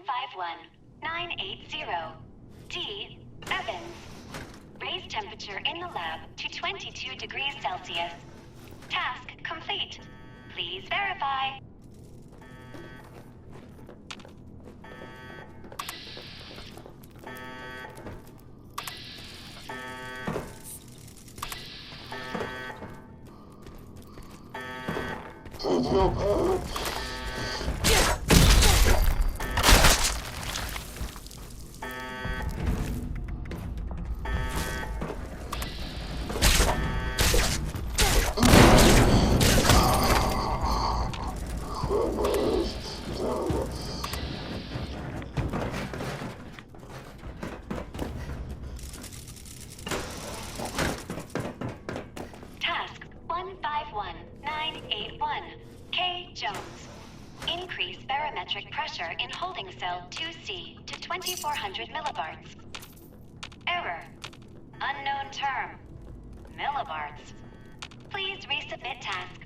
151980. D. Evans. Raise temperature in the lab to 22 degrees Celsius. Task complete. Please verify. Task 151981. K. Jones. Increase barometric pressure in holding cell 2C to 2400 millibarts. Error. Unknown term. Millibarts. Please resubmit task.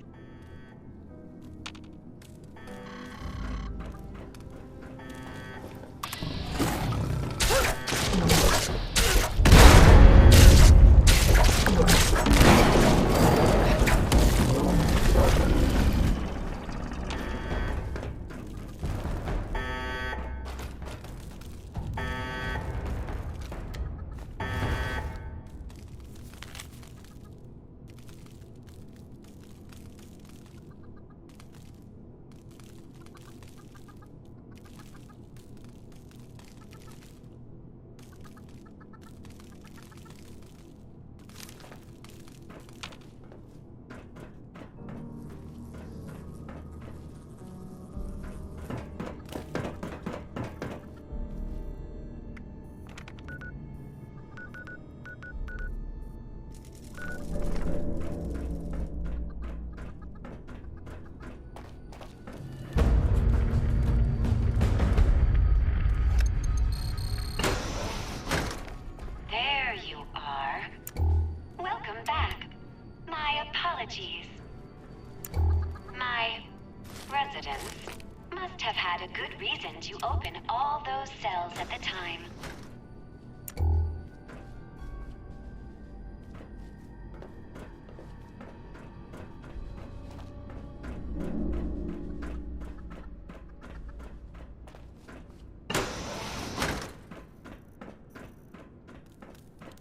Apologies. My residents must have had a good reason to open all those cells at the time.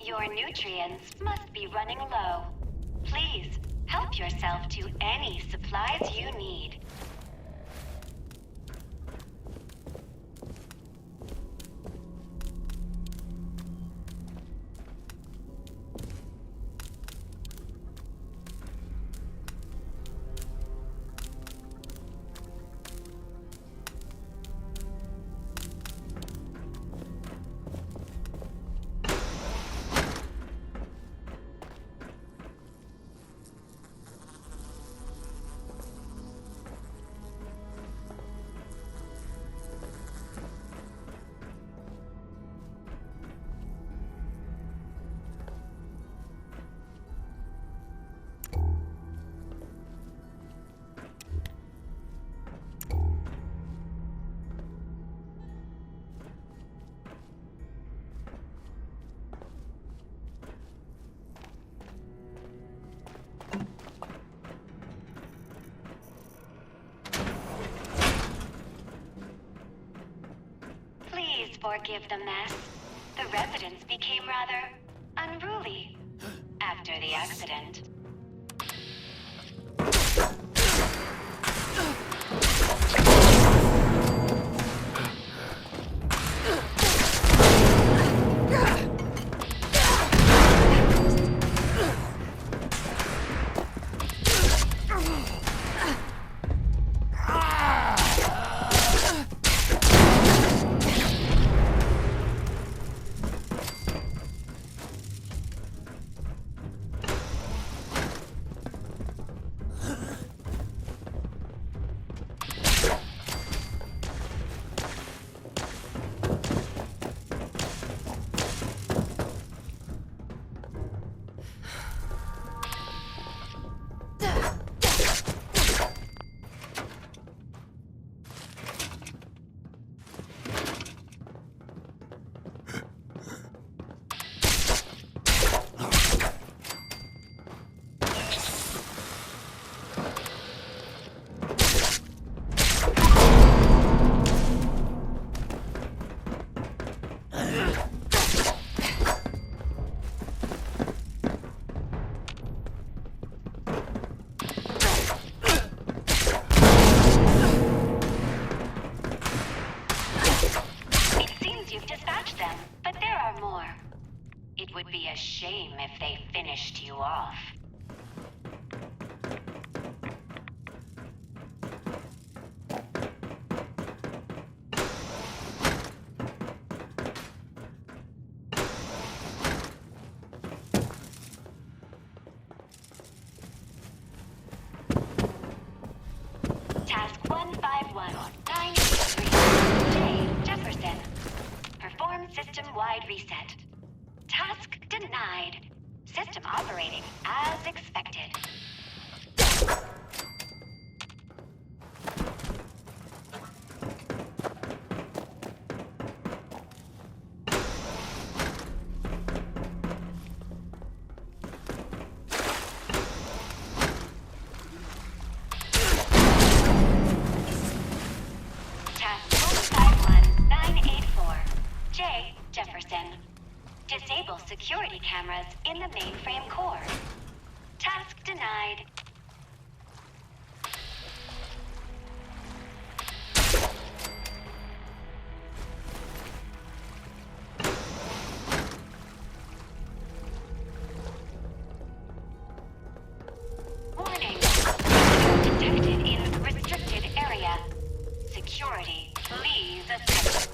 Your nutrients must be running low. Please, help yourself to any supplies you need. Forgive the mess. The residents became rather unruly after the accident. be a shame if they finished you off. Task 151983, J. Jefferson. Perform system-wide reset. Task denied. System operating as expected. Task 151984, J. Jefferson. Disable security cameras in the mainframe core. Task denied. Warning. Detected in restricted area. Security, please assist.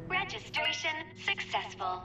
Registration successful.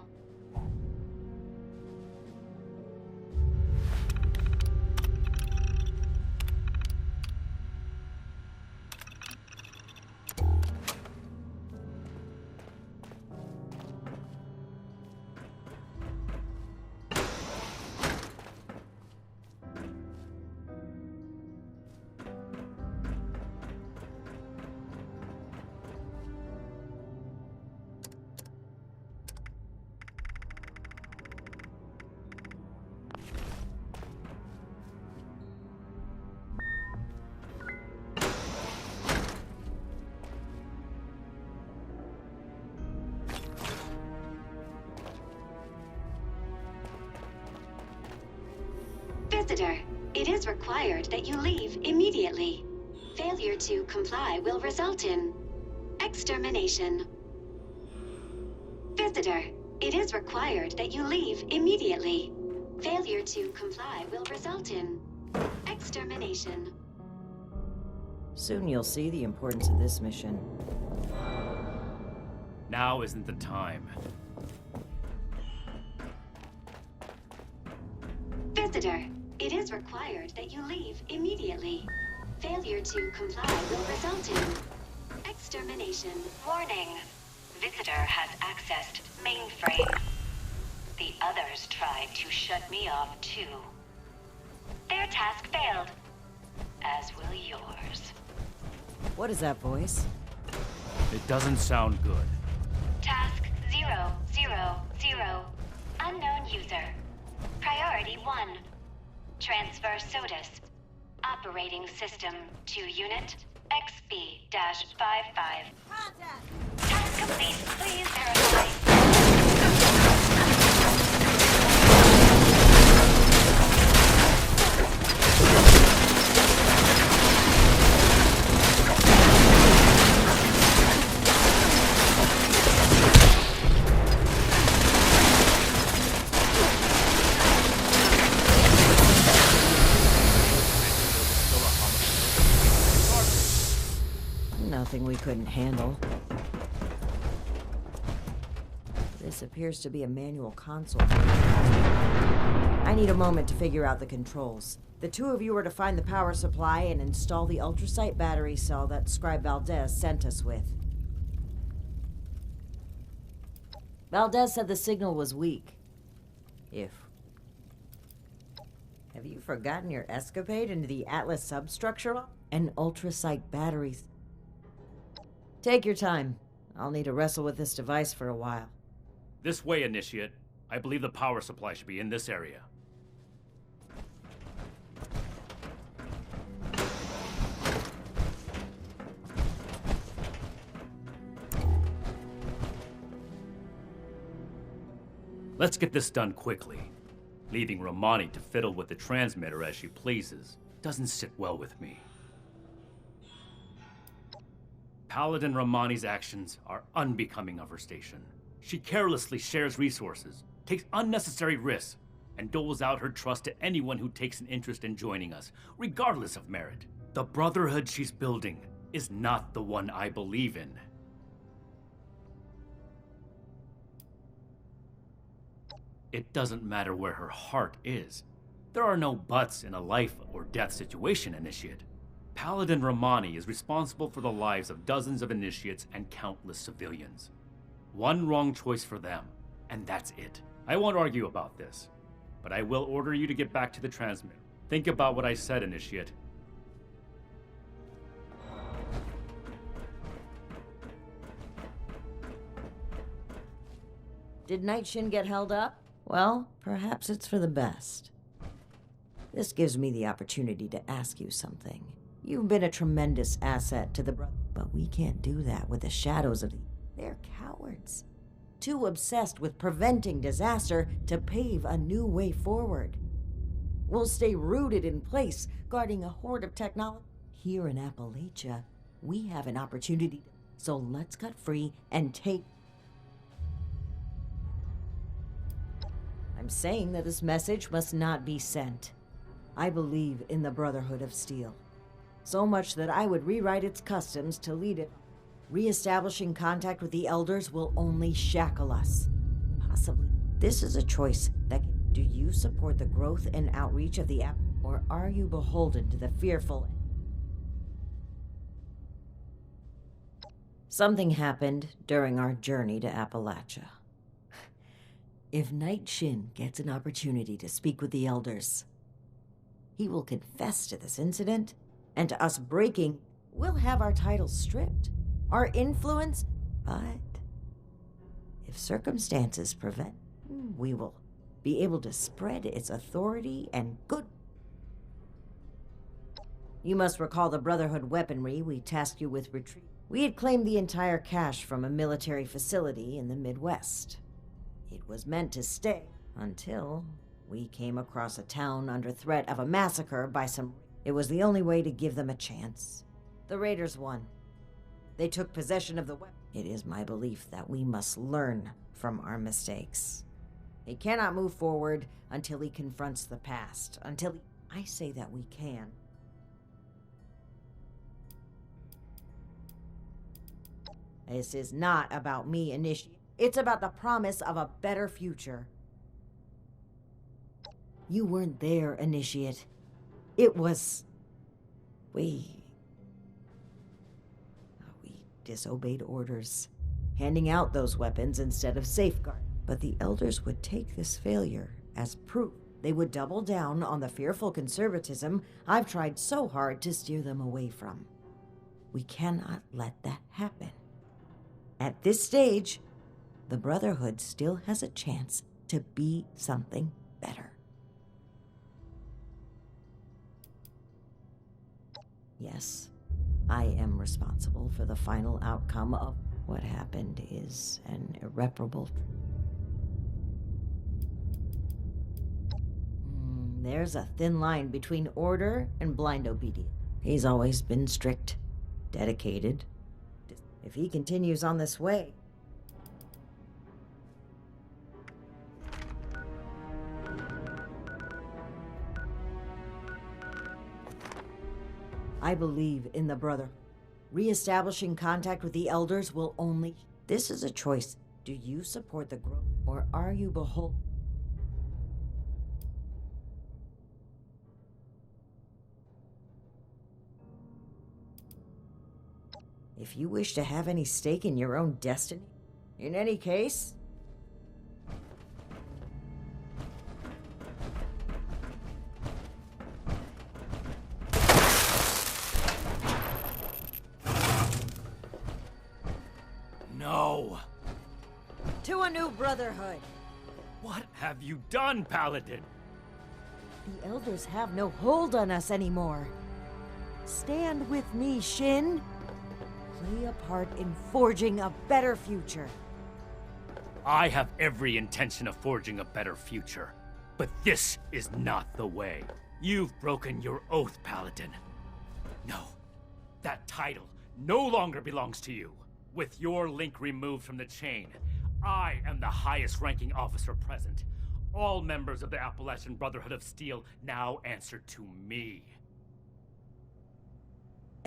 Visitor, it is required that you leave immediately. Failure to comply will result in extermination. Visitor, it is required that you leave immediately. Failure to comply will result in extermination. Soon you'll see the importance of this mission. Now isn't the time. Visitor, it is required that you leave immediately. Failure to comply will result in extermination. Warning. Visitor has accessed mainframe. The others tried to shut me off too. Their task failed, as will yours. What is that voice? It doesn't sound good. Task 000. Unknown user. Priority 1. Transfer SOTUS. Operating system to unit XB-55. Task complete. Please verify. Nothing we couldn't handle. This appears to be a manual console. I need a moment to figure out the controls. The two of you are to find the power supply and install the ultrasight battery cell that Scribe Valdez sent us with. Valdez said the signal was weak. Have you forgotten your escapade into the Atlas substructure? And ultrasight batteries. Take your time. I'll need to wrestle with this device for a while. This way, Initiate. I believe the power supply should be in this area. Let's get this done quickly. Leaving Romani to fiddle with the transmitter as she pleases doesn't sit well with me. Paladin Romani's actions are unbecoming of her station. She carelessly shares resources, takes unnecessary risks, and doles out her trust to anyone who takes an interest in joining us, regardless of merit. The brotherhood she's building is not the one I believe in. It doesn't matter where her heart is. There are no buts in a life or death situation, Initiate. Paladin Romani is responsible for the lives of dozens of initiates and countless civilians. One wrong choice for them, and that's it. I won't argue about this, but I will order you to get back to the transmitter. Think about what I said, Initiate. Did Night Shin get held up? Well, perhaps it's for the best. This gives me the opportunity to ask you something. You've been a tremendous asset to the but we can't do that with the shadows of the... They're cowards. Too obsessed with preventing disaster to pave a new way forward. We'll stay rooted in place, guarding a horde of technology. Here in Appalachia, we have an opportunity. So let's cut free and take... I'm saying that this message must not be sent. I believe in the Brotherhood of Steel. So much that I would rewrite its customs to lead it. Re-establishing contact with the Elders will only shackle us. Possibly. This is a choice that... Do you support the growth and outreach of the app, or are you beholden to the fearful... Something happened during our journey to Appalachia. If Night Shin gets an opportunity to speak with the Elders, he will confess to this incident, and to us breaking, we'll have our titles stripped. Our influence, but if circumstances prevent, we will be able to spread its authority and good. You must recall the Brotherhood weaponry we tasked you with retrieving. We had claimed the entire cache from a military facility in the Midwest. It was meant to stay until We came across a town under threat of a massacre by some... It was the only way to give them a chance. The raiders won. They took possession of the weapon. It is my belief that we must learn from our mistakes. He cannot move forward until he confronts the past. I say that we can. This is not about me initiating. It's about the promise of a better future. You weren't there, Initiate. It was... We disobeyed orders, handing out those weapons instead of safeguard. But the Elders would take this failure as proof. They would double down on the fearful conservatism I've tried so hard to steer them away from. We cannot let that happen. At this stage, the Brotherhood still has a chance to be something better. Yes, I am responsible for the final outcome of what happened is an irreparable... There's a thin line between order and blind obedience. He's always been strict, dedicated. If he continues on this way... I believe in the Brother. Re-establishing contact with the Elders will only... This is a choice. Do you support the growth, or are you beholden? If you wish to have any stake in your own destiny, in any case... No! To a new Brotherhood! What have you done, Paladin? The Elders have no hold on us anymore. Stand with me, Shin. Play a part in forging a better future. I have every intention of forging a better future. But this is not the way. You've broken your oath, Paladin. No, that title no longer belongs to you. With your link removed from the chain, I am the highest-ranking officer present. All members of the Appalachian Brotherhood of Steel now answer to me.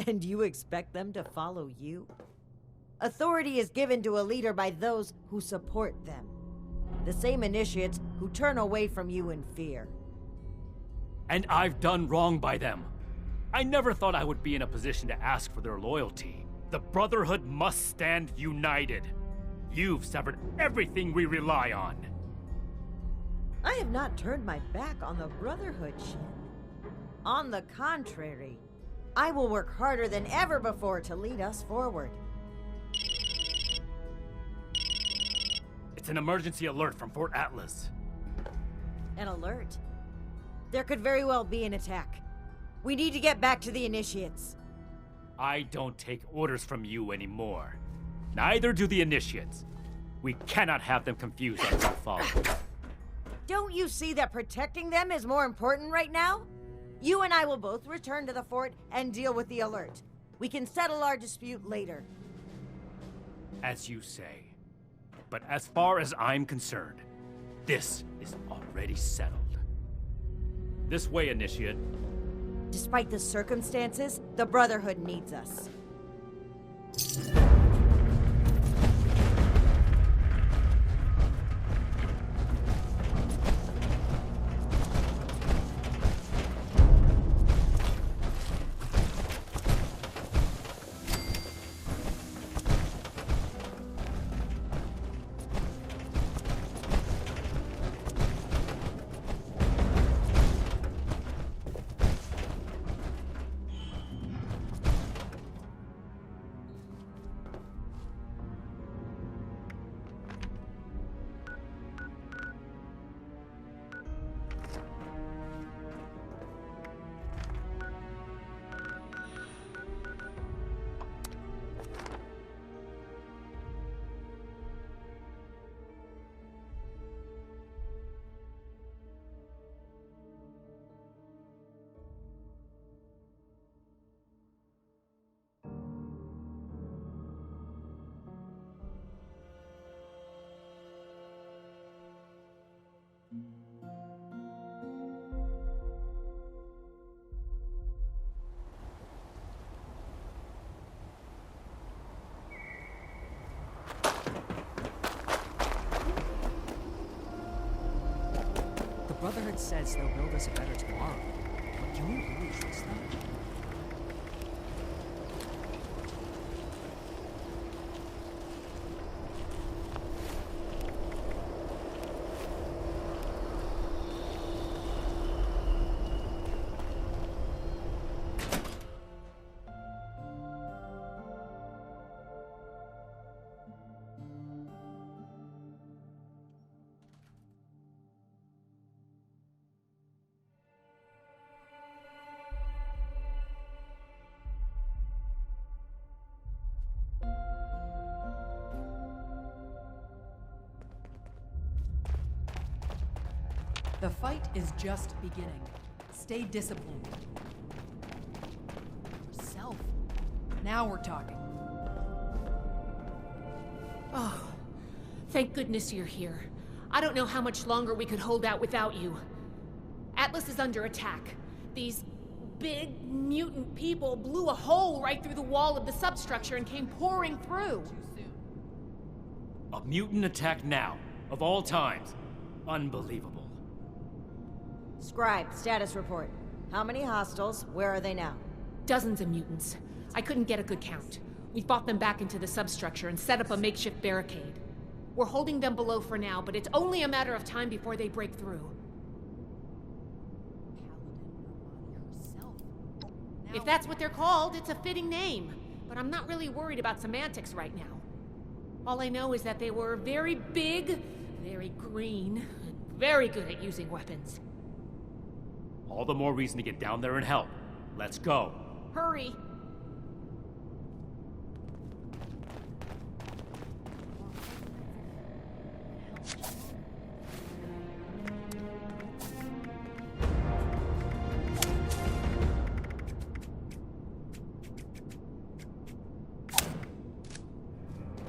And you expect them to follow you? Authority is given to a leader by those who support them. The same initiates who turn away from you in fear. And I've done wrong by them. I never thought I would be in a position to ask for their loyalty. The Brotherhood must stand united. You've severed everything we rely on. I have not turned my back on the Brotherhood, Shin. On the contrary, I will work harder than ever before to lead us forward. It's an emergency alert from Fort Atlas. An alert? There could very well be an attack. We need to get back to the Initiates. I don't take orders from you anymore. Neither do the Initiates. We cannot have them confused on who follow. Don't you see that protecting them is more important right now? You and I will both return to the fort and deal with the alert. We can settle our dispute later. As you say. But as far as I'm concerned, this is already settled. This way, Initiate. Despite the circumstances, the Brotherhood needs us. The Brotherhood says they'll build us a better tomorrow. But can we really trust them? The fight is just beginning. Stay disciplined. Yourself. Now we're talking. Oh, thank goodness you're here. I don't know how much longer we could hold out without you. Atlas is under attack. These big mutant people blew a hole right through the wall of the substructure and came pouring through. A mutant attack now, of all times. Unbelievable. Scribe, status report. How many hostiles? Where are they now? Dozens of mutants. I couldn't get a good count. We fought them back into the substructure and set up a makeshift barricade. We're holding them below for now, but it's only a matter of time before they break through. If that's what they're called, it's a fitting name. But I'm not really worried about semantics right now. All I know is that they were very big, very green, and very good at using weapons. All the more reason to get down there and help. Let's go. Hurry!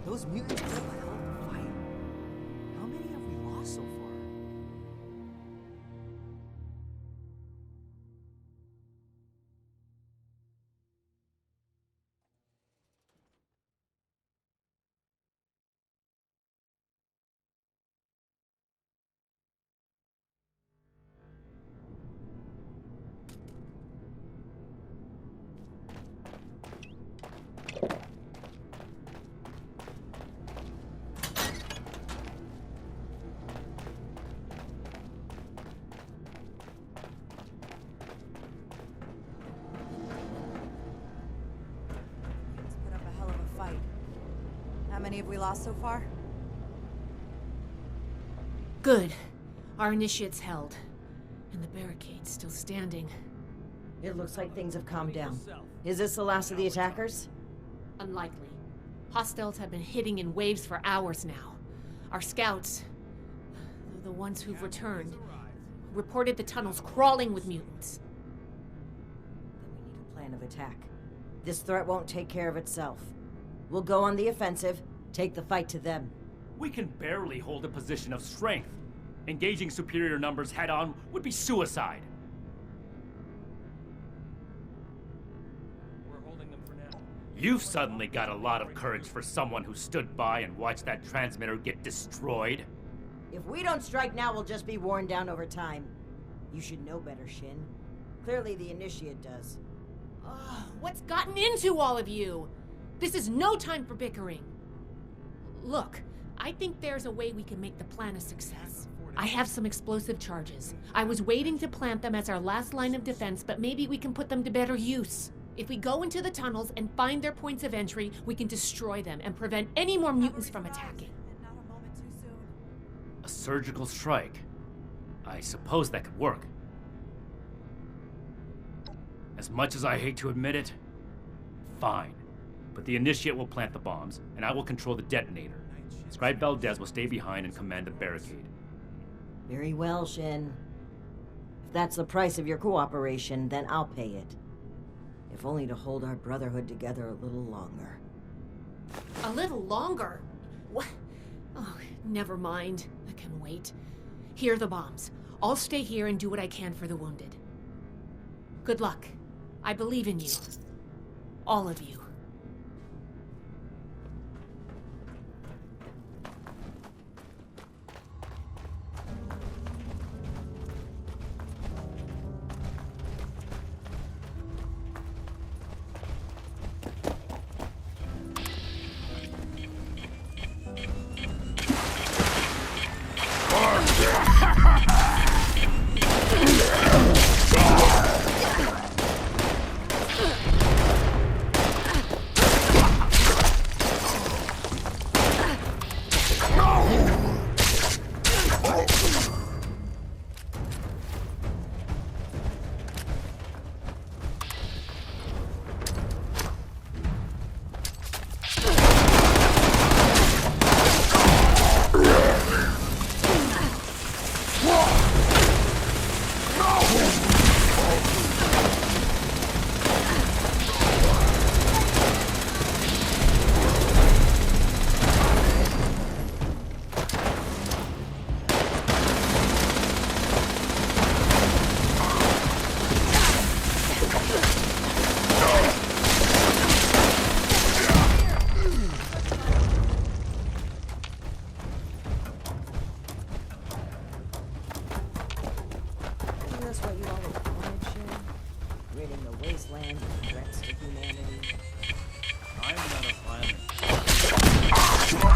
Those mutants put up a hell of a fight. How many have we lost so far? Let's put up a hell of a fight. How many have we lost so far? Good. Our initiate's held. And the barricade's still standing. It looks like things have calmed down. Is this the last of the attackers? Unlikely. Hostiles have been hitting in waves for hours now. Our scouts, the ones who've returned, reported the tunnels crawling with mutants. Then we need a plan of attack. This threat won't take care of itself. We'll go on the offensive, take the fight to them. We can barely hold a position of strength. Engaging superior numbers head-on would be suicide. We're holding them for now. You've suddenly got a lot of courage for someone who stood by and watched that transmitter get destroyed. If we don't strike now, we'll just be worn down over time. You should know better, Shin. Clearly the Initiate does. Ugh, what's gotten into all of you? This is no time for bickering. Look, I think there's a way we can make the plan a success. I have some explosive charges. I was waiting to plant them as our last line of defense, but maybe we can put them to better use. If we go into the tunnels and find their points of entry, we can destroy them and prevent any more mutants from attacking. And not a moment too soon. A surgical strike. I suppose that could work. As much as I hate to admit it, fine. But the Initiate will plant the bombs, and I will control the detonator. Scribe Valdez will stay behind and command the barricade. Very well, Shin. If that's the price of your cooperation, then I'll pay it. If only to hold our Brotherhood together a little longer. A little longer? What? Oh, never mind. I can wait. Here are the bombs. I'll stay here and do what I can for the wounded. Good luck. I believe in you. All of you. Isn't this what you always wanted, Shin? Ridding the wasteland of threats to humanity. I'm not a violent.